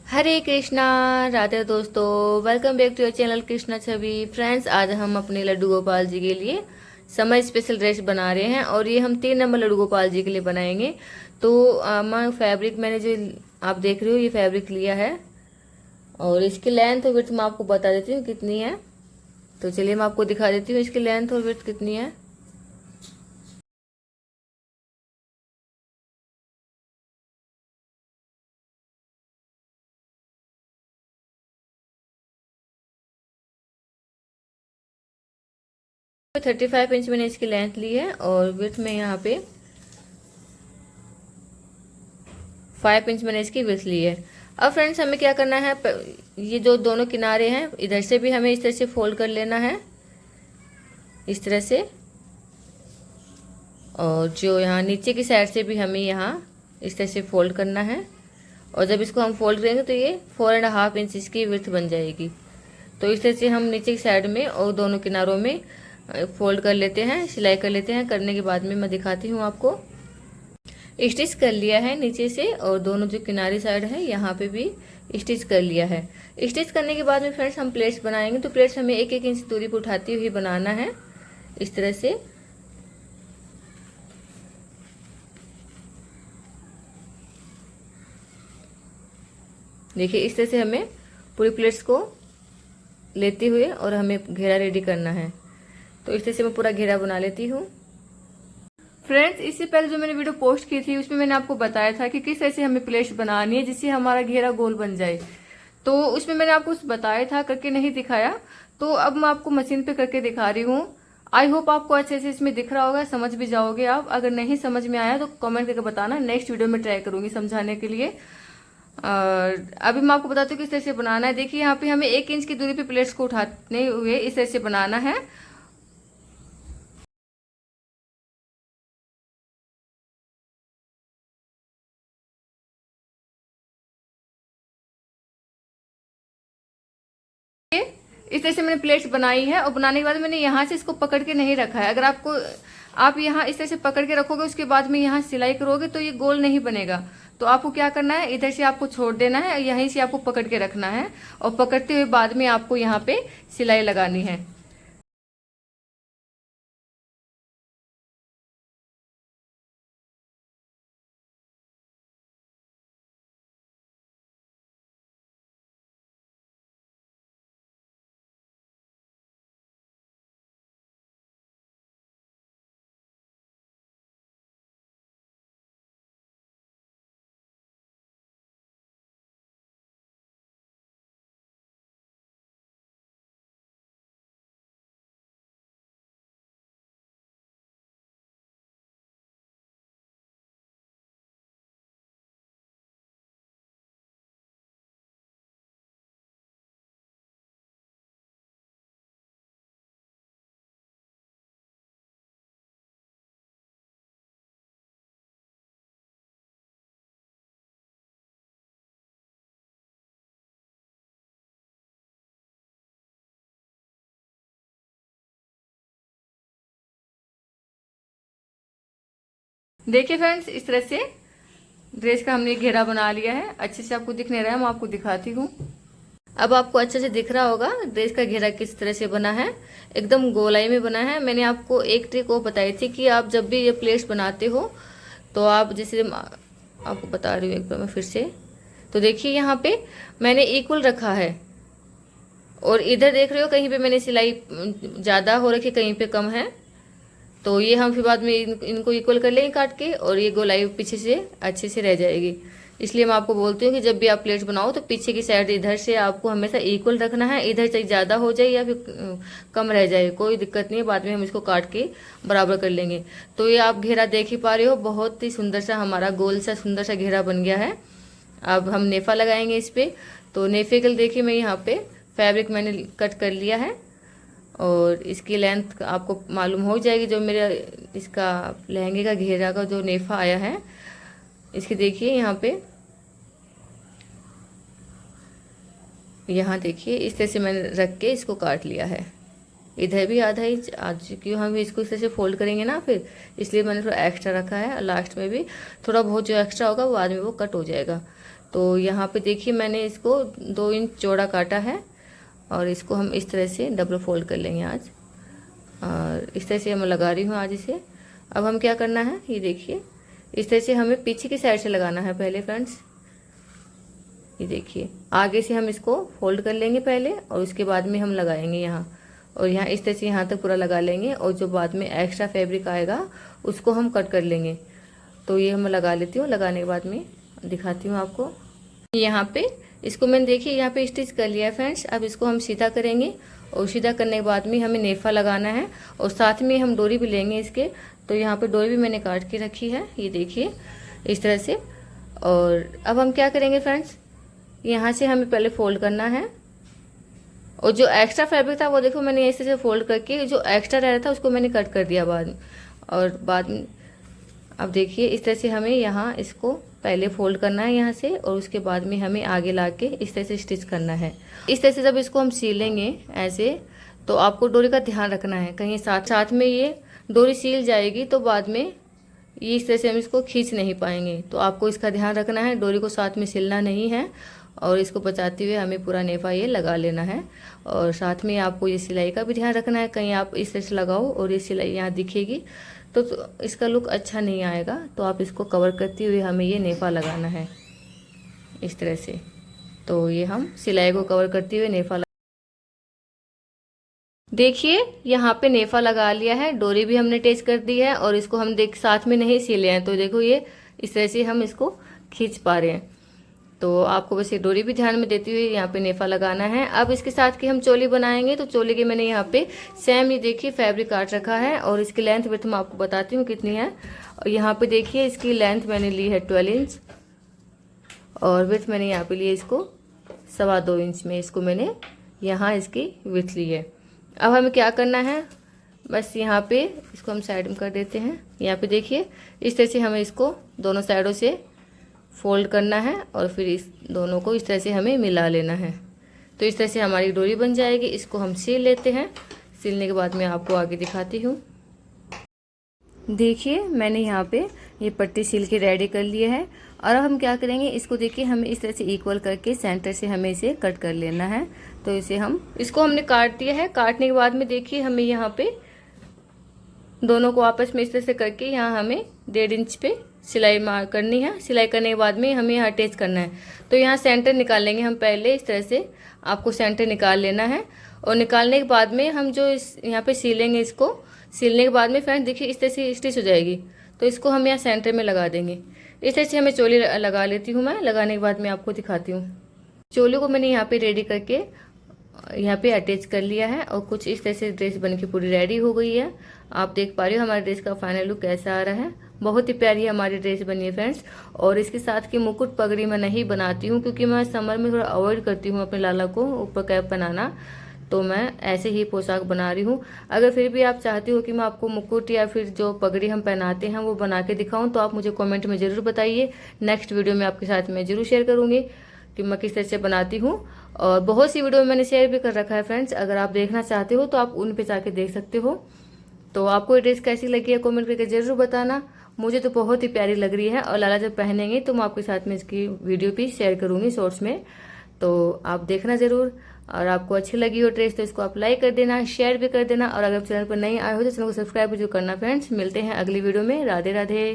हरे कृष्णा। राधे दोस्तों, welcome back to your channel Krishna Chhavi. Friends, आज हम अपने लड्डू गोपाल जी के लिए समर स्पेशल ड्रेस बना रहे हैं और ये हम 3 नंबर लड्डू गोपाल जी के लिए बनाएंगे। तो मैं फैब्रिक मैंने जो आप देख रहे हो ये फैब्रिक लिया है और इसकी लेंथ और विड्थ मैं आपको बता देती हूँ कितनी है। तो चलिए मैं आपको दिखा देती हूँ इसकी लेंथ और विड्थ कितनी है। तो 35 इंच मैंने इसकी लेंथ ली है और विड्थ में यहाँ पे 5 इंच मैंने इसकी विड्थ ली है। अब फ्रेंड्स हमें क्या करना है, ये जो दोनों किनारे हैं इधर से भी हमें इस तरह से फोल्ड कर लेना है, इस तरह से। और जो यहाँ नीचे की साइड से भी हमें यहाँ इस तरह से फोल्ड करना है। और जब इसको हम फोल्ड करेंगे तो ये 4.5 इंच इसकी विड्थ बन जाएगी। तो इस तरह से हम नीचे की साइड में और दोनों किनारों में फोल्ड कर लेते हैं, सिलाई कर लेते हैं। करने के बाद में मैं दिखाती हूँ आपको। स्टिच कर लिया है नीचे से और दोनों जो किनारी साइड है यहाँ पे भी स्टिच कर लिया है। स्टिच करने के बाद में फ्रेंड्स हम प्लेट्स बनाएंगे। तो प्लेट्स हमें 1-1 इंच दूरी पर उठाती हुई बनाना है, इस तरह से। देखिए इस तरह से हमें पूरी प्लेट्स को लेते हुए और हमें घेरा रेडी करना है। तो इस तरह से मैं पूरा घेरा बना लेती हूँ। फ्रेंड्स, इससे पहले जो मैंने वीडियो पोस्ट की थी उसमें मैंने आपको बताया था कि किस तरह से हमें प्लेट्स बनानी है जिससे हमारा घेरा गोल बन जाए। तो उसमें मैंने आपको बताया था, करके नहीं दिखाया। तो अब मैं आपको मशीन पे करके दिखा रही हूँ। आई होप आपको अच्छे से इसमें दिख रहा होगा, समझ भी जाओगे आप। अगर नहीं समझ में आया तो कमेंट करके बताना, नेक्स्ट वीडियो में ट्राई करूंगी समझाने के लिए। और अभी मैं आपको बताती हूँ किस तरह से बनाना है। देखिए यहाँ पे हमें 1 इंच की दूरी पे प्लेट्स को उठाने हुए इस तरह से बनाना है। इस तरह से मैंने प्लेट्स बनाई है और बनाने के बाद मैंने यहाँ से इसको पकड़ के नहीं रखा है। अगर आप यहाँ इस तरह से पकड़ के रखोगे उसके बाद में यहाँ सिलाई करोगे तो ये गोल नहीं बनेगा। तो आपको क्या करना है, इधर से आपको छोड़ देना है, यहीं से आपको पकड़ के रखना है और पकड़ते हुए बाद में आपको यहाँ पे सिलाई लगानी है। देखिए फ्रेंड्स, इस तरह से ड्रेस का हमने घेरा बना लिया है। अच्छे से आपको दिख नहीं रहा है, मैं आपको दिखाती हूँ। अब आपको अच्छे से दिख रहा होगा ड्रेस का घेरा किस तरह से बना है, एकदम गोलाई में बना है। मैंने आपको एक ट्रिक वो बताई थी कि आप जब भी ये प्लेट्स बनाते हो तो आप जैसे आपको बता रही हूँ एक बार मैं फिर से। तो देखिए यहाँ पे मैंने इक्वल रखा है और इधर देख रहे हो कहीं पे मैंने सिलाई ज़्यादा हो रखी, कहीं पे कम है। तो ये हम फिर बाद में इनको इक्वल कर लेंगे काट के और ये गोलाई पीछे से अच्छे से रह जाएगी। इसलिए मैं आपको बोलती हूँ कि जब भी आप प्लेट्स बनाओ तो पीछे की साइड इधर से आपको हमेशा इक्वल रखना है। इधर से ज़्यादा हो जाए या फिर कम रह जाए कोई दिक्कत नहीं है, बाद में हम इसको काट के बराबर कर लेंगे। तो ये आप घेरा देख ही पा रहे हो, बहुत ही सुंदर सा हमारा गोल सा सुंदर सा घेरा बन गया है। अब हम नेफा लगाएंगे इस पर। तो नेफे के लिए देखिए मैं यहाँ पे फैब्रिक मैंने कट कर लिया है और इसकी लेंथ आपको मालूम हो जाएगी। जो मेरा इसका लहंगे का घेरा का जो नेफा आया है, इसकी देखिए यहाँ देखिए इस तरह से मैंने रख के इसको काट लिया है। इधर भी आधा इंच, आज क्यों हम इसको इस तरह से फोल्ड करेंगे ना फिर, इसलिए मैंने थोड़ा एक्स्ट्रा रखा है। लास्ट में भी थोड़ा बहुत जो एक्स्ट्रा होगा वो बाद में वो कट हो जाएगा। तो यहाँ पे देखिए मैंने इसको 2 इंच चौड़ा काटा है और इसको हम इस तरह से डबल फोल्ड कर लेंगे आज। और इस तरह से मैं लगा रही हूँ आज इसे। अब हम क्या करना है, ये देखिए इस तरह से हमें पीछे की साइड से लगाना है पहले फ्रेंड्स। ये देखिए आगे से हम इसको फोल्ड कर लेंगे पहले और उसके बाद में हम लगाएंगे यहाँ, और यहाँ इस तरह से यहाँ तक पूरा लगा लेंगे और जो बाद में एक्स्ट्रा फैब्रिक आएगा उसको हम कट कर लेंगे। तो ये हम लगा लेती हूँ, लगाने के बाद में दिखाती हूँ आपको। यहाँ पे इसको मैंने देखिए यहाँ पे स्टिच कर लिया है फ्रेंड्स। अब इसको हम सीधा करेंगे और सीधा करने के बाद में हमें नेफा लगाना है और साथ में हम डोरी भी लेंगे इसके। तो यहाँ पे डोरी भी मैंने काट के रखी है, ये देखिए इस तरह से। और अब हम क्या करेंगे फ्रेंड्स, यहाँ से हमें पहले फोल्ड करना है और जो एक्स्ट्रा फैब्रिक था वो देखो मैंने इस तरह से फोल्ड करके जो एक्स्ट्रा रह रहा था उसको मैंने कट कर दिया बाद में। और बाद में अब देखिए इस तरह से हमें यहाँ इसको पहले फोल्ड करना है यहाँ से और उसके बाद में हमें आगे ला के इस तरह से स्टिच करना है। इस तरह से जब इसको हम सिलेंगे ऐसे, तो आपको डोरी का ध्यान रखना है, कहीं साथ में ये डोरी सिल जाएगी तो बाद में ये इस तरह से हम इसको खींच नहीं पाएंगे। तो आपको इसका ध्यान रखना है, डोरी को साथ में सिलना नहीं है और इसको बचाते हुए हमें पूरा नेफा ये लगा लेना है। और साथ में आपको ये सिलाई का भी ध्यान रखना है, कहीं आप इस तरह से लगाओ और ये सिलाई यहाँ दिखेगी तो इसका लुक अच्छा नहीं आएगा। तो आप इसको कवर करते हुए हमें ये नेफा लगाना है इस तरह से। तो ये हम सिलाई को कवर करते हुए नेफा देखिए यहाँ पे नेफा लगा लिया है, डोरी भी हमने अटैच कर दी है और इसको हम साथ में नहीं सिले हैं। तो देखो ये इस तरह से हम इसको खींच पा रहे हैं। तो आपको बस ये डोरी भी ध्यान में देते हुए यहाँ पे नेफा लगाना है। अब इसके साथ की हम चोली बनाएंगे। तो चोली के मैंने यहाँ पे सेम ये देखिए फैब्रिक काट रखा है और इसकी लेंथ विड्थ मैं आपको बताती हूँ कितनी है। और यहाँ पे देखिए इसकी लेंथ मैंने ली है 12 इंच और विड्थ मैंने यहाँ पे ली है इसको 2.25 इंच में, इसको मैंने यहाँ इसकी विड्थ ली है। अब हमें क्या करना है, बस यहाँ पे इसको हम साइड में कर देते हैं। यहाँ पे देखिए इस तरह से हमें इसको दोनों साइडों से फोल्ड करना है और फिर इस दोनों को इस तरह से हमें मिला लेना है। तो इस तरह से हमारी डोरी बन जाएगी। इसको हम सिल लेते हैं, सिलने के बाद मैं आपको आगे दिखाती हूँ। देखिए मैंने यहाँ पे ये पट्टी सिल के रेडी कर लिया है और अब हम क्या करेंगे, इसको देखिए हमें इस तरह से इक्वल करके सेंटर से हमें इसे कट कर लेना है। तो इसे इसको हमने काट दिया है। काटने के बाद में देखिए हमें यहाँ पे दोनों को आपस में इस तरह से करके यहाँ हमें 1.5 इंच पे सिलाई मार करनी है। सिलाई करने के बाद में हमें यहाँ अटैच करना है। तो यहाँ सेंटर निकाल लेंगे हम पहले, इस तरह से आपको सेंटर निकाल लेना है। और निकालने के बाद में हम जो यहाँ पे सिलेंगे, इसको सिलने के बाद में फ्रेंड्स देखिए इस तरह से स्टिच हो जाएगी। तो इसको हम यहाँ सेंटर में लगा देंगे। इस तरह से हमें चोली लगा लेती हूँ मैं। लगाने के बाद मैं आपको दिखाती हूँ। चोली को मैंने यहाँ पे रेडी करके यहाँ पे अटैच कर लिया है और कुछ इस तरह से ड्रेस बन के पूरी रेडी हो गई है। आप देख पा रहे हो हमारे ड्रेस का फाइनल लुक कैसा आ रहा है। बहुत ही प्यारी हमारी ड्रेस बनी है फ्रेंड्स। और इसके साथ की मुकुट पगड़ी मैं नहीं बनाती हूँ क्योंकि मैं समर में थोड़ा अवॉइड करती हूँ अपने लाला को ऊपर कैप बनाना। तो मैं ऐसे ही पोशाक बना रही हूँ। अगर फिर भी आप चाहती हो कि मैं आपको मुकुट या फिर जो पगड़ी हम पहनाते हैं वो बना के दिखाऊं तो आप मुझे कमेंट में ज़रूर बताइए। नेक्स्ट वीडियो में आपके साथ मैं ज़रूर शेयर करूँगी कि मैं किस तरह से बनाती हूँ। और बहुत सी वीडियो मैंने शेयर भी कर रखा है फ्रेंड्स, अगर आप देखना चाहते हो तो आप उन पे जाके देख सकते हो। तो आपको ये ड्रेस कैसी लगी है कमेंट करके ज़रूर बताना। मुझे तो बहुत ही प्यारी लग रही है और लाला जब पहनेंगे तो मैं आपके साथ में इसकी वीडियो भी शेयर करूँगी शॉर्ट्स में। तो आप देखना ज़रूर। और आपको अच्छी लगी हो ड्रेस तो इसको आप लाइक कर देना, शेयर भी कर देना। और अगर चैनल पर नहीं आए हो तो चैनल को सब्सक्राइब भी जो करना फ्रेंड्स। मिलते हैं अगली वीडियो में। राधे राधे।